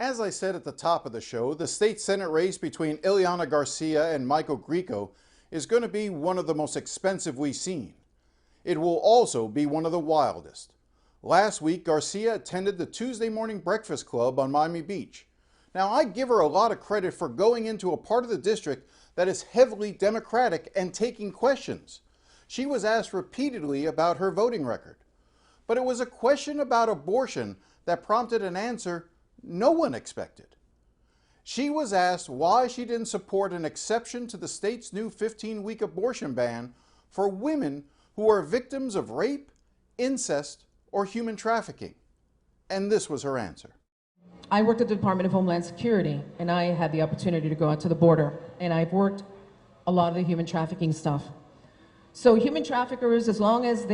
As I said at the top of the show, the state Senate race between Ileana Garcia and Michael Grieco is going to be one of the most expensive we've seen. It will also be one of the wildest. Last week, Garcia attended the Tuesday Morning Breakfast Club on Miami Beach. Now, I give her a lot of credit for going into a part of the district that is heavily Democratic and taking questions. She was asked repeatedly about her voting record. But it was a question about abortion that prompted an answer no one expected. She was asked why she didn't support an exception to the state's new 15-week abortion ban for women who are victims of rape, incest, or human trafficking. And this was her answer. I worked at the Department of Homeland Security, and I had the opportunity to go out to the border, and I've worked a lot of the human trafficking stuff. So human traffickers, as long as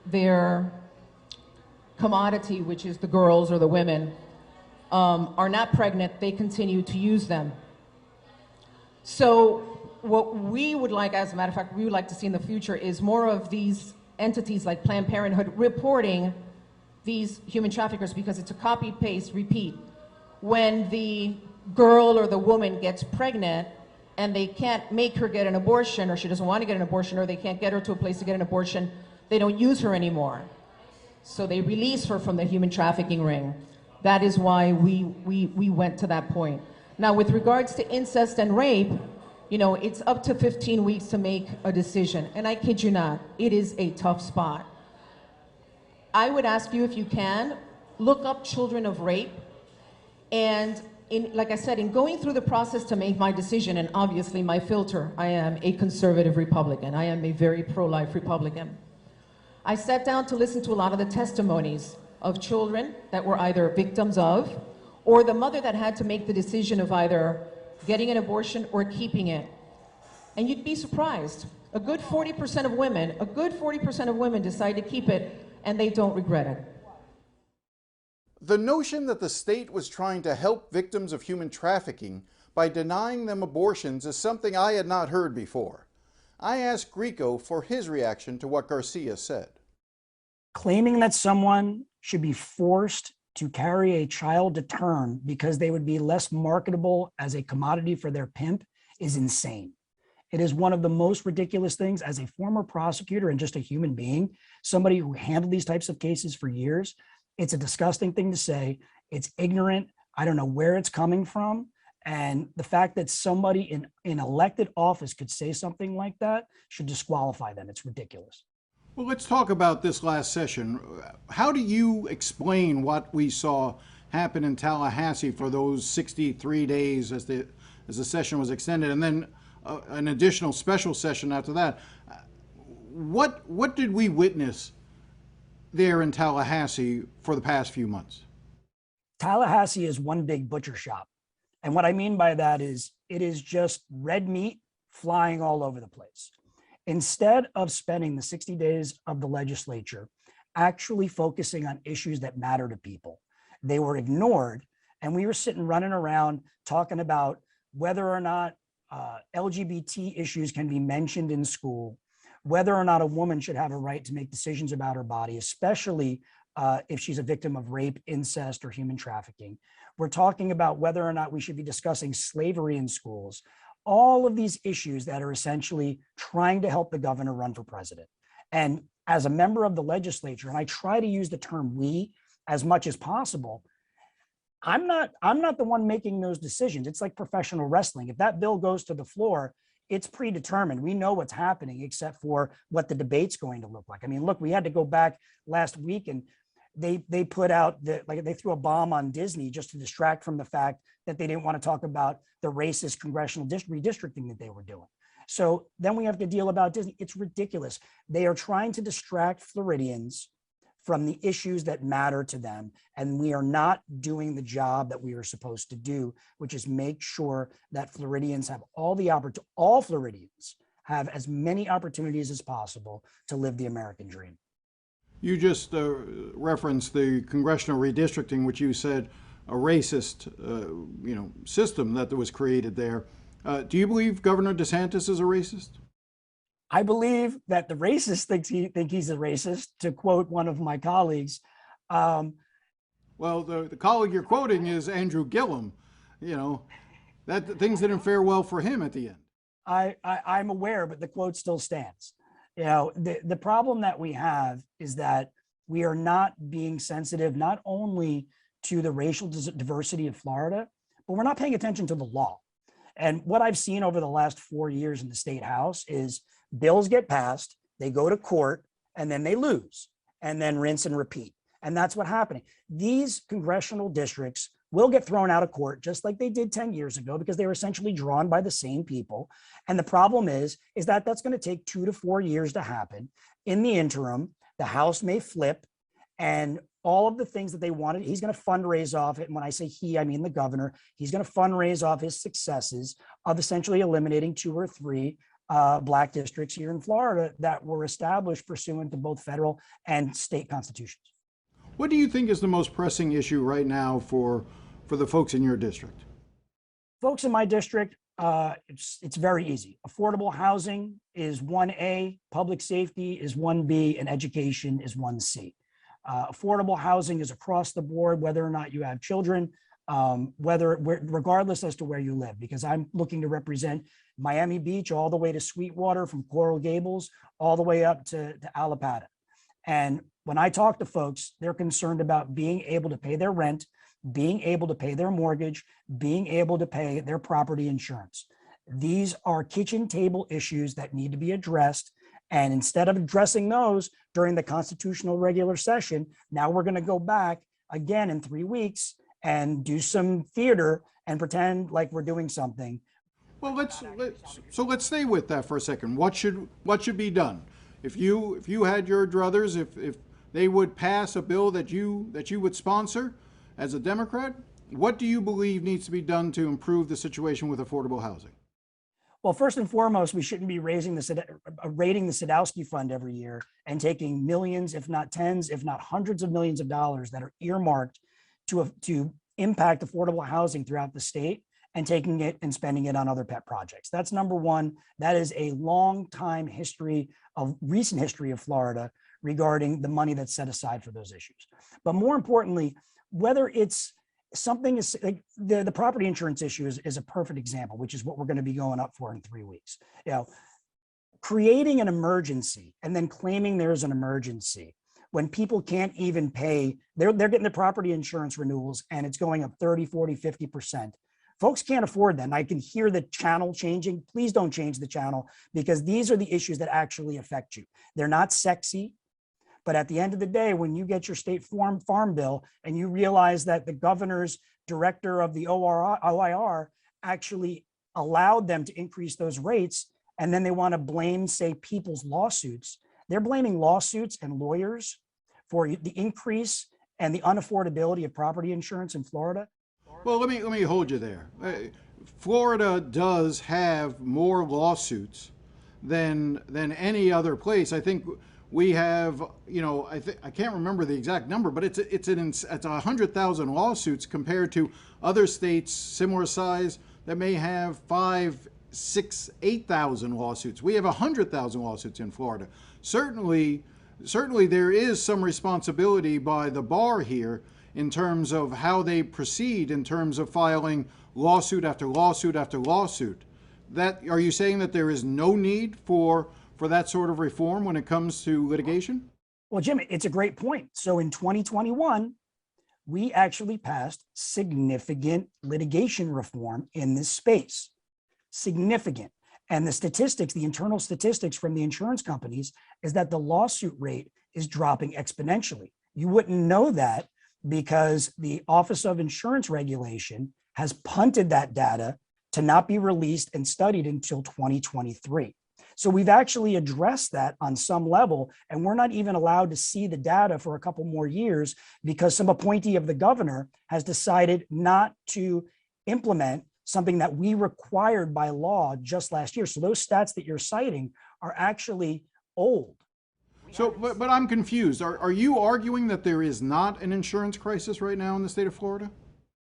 their commodity, which is the girls or the women, are not pregnant, they continue to use them. So what we would like, as a matter of fact, we would like to see in the future is more of these entities like Planned Parenthood reporting these human traffickers, because it's a copy, paste, repeat. When the girl or the woman gets pregnant and they can't make her get an abortion, or she doesn't want to get an abortion, or they can't get her to a place to get an abortion, they don't use her anymore. So they release her from the human trafficking ring. That is why we went to that point. Now, with regards to incest and rape, you know, it's up to 15 weeks to make a decision. And I kid you not, it is a tough spot. I would ask you, if you can, look up children of rape. And like I said, in going through the process to make my decision, and obviously my filter, I am a conservative Republican. I am a very pro-life Republican. I sat down to listen to a lot of the testimonies of children that were either victims of, or the mother that had to make the decision of either getting an abortion or keeping it. And you'd be surprised. A good 40% of women decide to keep it, and they don't regret it. The notion that the state was trying to help victims of human trafficking by denying them abortions is something I had not heard before. I asked Grieco for his reaction to what Garcia said. Claiming that someone should be forced to carry a child to term because they would be less marketable as a commodity for their pimp is insane. It is one of the most ridiculous things. As a former prosecutor and just a human being, somebody who handled these types of cases for years, it's a disgusting thing to say. It's ignorant. I don't know where it's coming from. And the fact that somebody in elected office could say something like that should disqualify them. It's ridiculous. Well, let's talk about this last session. How do you explain what we saw happen in Tallahassee for those 63 days as the session was extended, and then an additional special session after that? What did we witness there in Tallahassee for the past few months? Tallahassee is one big butcher shop. And what I mean by that is it is just red meat flying all over the place. Instead of spending the 60 days of the legislature actually focusing on issues that matter to people, they were ignored. And we were running around talking about whether or not LGBT issues can be mentioned in school, whether or not a woman should have a right to make decisions about her body, especially if she's a victim of rape, incest, or human trafficking. We're talking about whether or not we should be discussing slavery in schools. All of these issues that are essentially trying to help the governor run for president. And as a member of the legislature, and I try to use the term we as much as possible, I'm not the one making those decisions. It's like professional wrestling. If that bill goes to the floor, it's predetermined. We know what's happening except for what the debate's going to look like. I mean, look, we had to go back last week and they put out they threw a bomb on Disney just to distract from the fact that they didn't want to talk about the racist congressional redistricting that they were doing. So then we have to deal about Disney. It's ridiculous. They are trying to distract Floridians from the issues that matter to them. And we are not doing the job that we are supposed to do, which is make sure that Floridians have all Floridians have as many opportunities as possible to live the American dream. You just referenced the congressional redistricting, which you said a racist, system that was created there. Do you believe Governor DeSantis is a racist? I believe that the racist think he's a racist, to quote one of my colleagues. Well, the colleague you're quoting is Andrew Gillum. You know, that things didn't fare well for him at the end. I'm aware, but the quote still stands. You know, the problem that we have is that we are not being sensitive not only to the racial diversity of Florida, but we're not paying attention to the law. And what I've seen over the last 4 years in the state house is bills get passed, they go to court, and then they lose, and then rinse and repeat. And that's what's happening. These congressional districts will get thrown out of court just like they did 10 years ago because they were essentially drawn by the same people. And the problem is that that's going to take 2 to 4 years to happen. In the interim, the House may flip, and all of the things that they wanted, he's going to fundraise off it. And when I say he, I mean the governor. He's going to fundraise off his successes of essentially eliminating 2 or 3 Black districts here in Florida that were established pursuant to both federal and state constitutions. What do you think is the most pressing issue right now for the folks in your district? Folks in my district, it's very easy. Affordable housing is 1A, public safety is 1B, and education is 1C. Affordable housing is across the board, whether or not you have children, regardless as to where you live, because I'm looking to represent Miami Beach all the way to Sweetwater, from Coral Gables all the way up to Allapattah. And when I talk to folks, they're concerned about being able to pay their rent, being able to pay their mortgage, being able to pay their property insurance. These are kitchen table issues that need to be addressed. And instead of addressing those during the constitutional regular session, now we're going to go back again in 3 weeks and do some theater and pretend like we're doing something. Well, let's stay with that for a second. What should be done? If you had your druthers, if they would pass a bill that you would sponsor as a Democrat, what do you believe needs to be done to improve the situation with affordable housing? Well, first and foremost, we shouldn't be raiding the Sadowski Fund every year and taking millions, if not tens, if not hundreds of millions of dollars that are earmarked to impact affordable housing throughout the state and taking it and spending it on other pet projects. That's number one. That is a long time recent history of Florida regarding the money that's set aside for those issues. But more importantly, whether it's something is like the property insurance issue is a perfect example, which is what we're going to be going up for in 3 weeks. You know, creating an emergency and then claiming there's an emergency when people can't even pay, they're getting the property insurance renewals and it's going up 30, 40, 50%. Folks can't afford that. And I can hear the channel changing. Please don't change the channel, because these are the issues that actually affect you. They're not sexy. But at the end of the day, when you get your state farm bill and you realize that the governor's director of the OIR actually allowed them to increase those rates, and then they want to blame, say, people's lawsuits, they're blaming lawsuits and lawyers for the increase and the unaffordability of property insurance in Florida. Well, let me hold you there. Florida does have more lawsuits than any other place. I think we have, I can't remember the exact number, but it's 100,000 lawsuits compared to other states similar size that may have 5, 6, 8,000 lawsuits. We have 100,000 lawsuits in Florida. Certainly there is some responsibility by the bar here in terms of how they proceed, in terms of filing lawsuit after lawsuit after lawsuit. Are you saying that there is no need for that sort of reform when it comes to litigation? Well, Jim, it's a great point. So in 2021, we actually passed significant litigation reform in this space. Significant. And the internal statistics from the insurance companies is that the lawsuit rate is dropping exponentially. You wouldn't know that because the Office of Insurance Regulation has punted that data to not be released and studied until 2023. So we've actually addressed that on some level, and we're not even allowed to see the data for a couple more years because some appointee of the governor has decided not to implement something that we required by law just last year. So those stats that you're citing are actually old. So, but I'm confused. Are you arguing that there is not an insurance crisis right now in the state of Florida?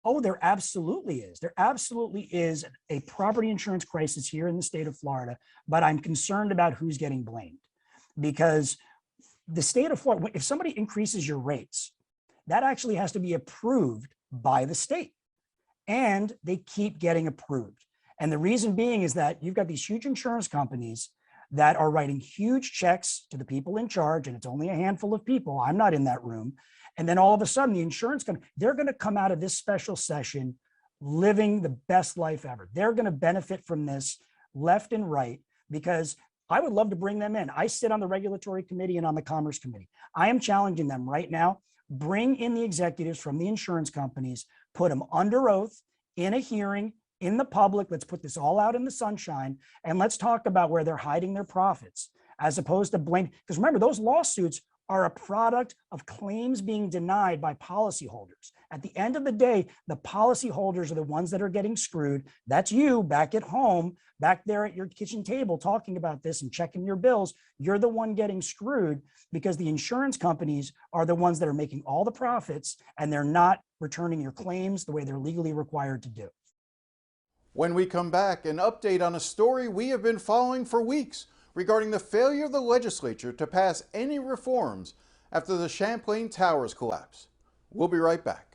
Oh, there absolutely is. There absolutely is a property insurance crisis here in the state of Florida, but I'm concerned about who's getting blamed. Because the state of Florida, if somebody increases your rates, that actually has to be approved by the state. And they keep getting approved. And the reason being is that you've got these huge insurance companies that are writing huge checks to the people in charge, and it's only a handful of people. I'm not in that room. And then all of a sudden, the insurance company, they're going to come out of this special session living the best life ever. They're going to benefit from this left and right, because I would love to bring them in. I sit on the regulatory committee and on the commerce committee. I am challenging them right now. Bring in the executives from the insurance companies, put them under oath in a hearing in the public. Let's put this all out in the sunshine, and let's talk about where they're hiding their profits, as opposed to blame. Because remember, those lawsuits are a product of claims being denied by policyholders. At the end of the day, the policyholders are the ones that are getting screwed. That's you back at home, back there at your kitchen table talking about this and checking your bills. You're the one getting screwed because the insurance companies are the ones that are making all the profits, and they're not returning your claims the way they're legally required to do. When we come back, an update on a story we have been following for weeks regarding the failure of the legislature to pass any reforms after the Champlain Towers collapse. We'll be right back.